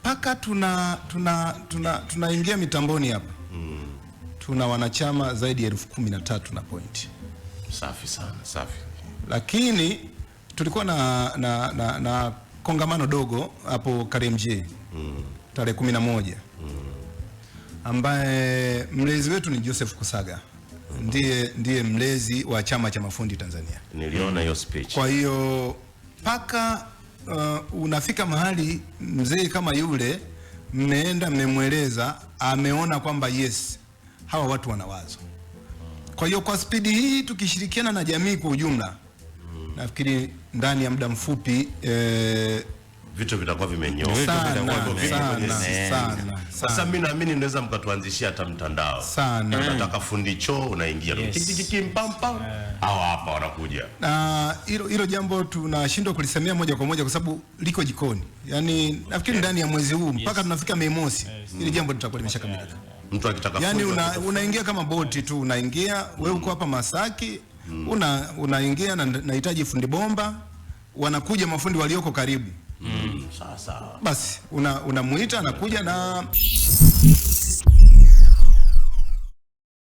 mpaka tunaingia mitamboni hapa. Tuna wanachama zaidi ya 13,000 na point. Safi sana, safi. Lakini tulikuwa na kongamano dogo hapo KRMJ tarehe 11 ambaye mlezi wetu ni Joseph Kusaga. Ndiye mlezi wa Chama cha Mafundi Tanzania. Niliona hiyo speech. Kwa hiyo paka unafika mahali mzee kama yule mmeenda mmemweleza, ameona kwamba yes, hawa watu wana wazo. Kwa hiyo kwa spidi hii tukishirikiana na jamii kwa ujumla, nafikiri ndani ya muda mfupi vitu vitakuwa vimenyooka sana. Sasa mimi naamini naweza mkatuanzishia hata mtandao. Nataka fundi choo, unaingia pam au hapa wanakuja. Hilo jambo tunashindwa kulisemea moja kwa moja kwa sababu liko jikoni. Yaani nafikiri ndani ya mwezi huu mpaka tunafika Mei Mosi, hili jambo litakuwa limeshakamilika. Mtu akitaka yani unaingia kama boti tu, unaingia wewe uko hapa Masaki, unaingia na nahitaji fundi bomba, wanakuja mafundi walioko karibu. Sasa basi unamuita anakuja na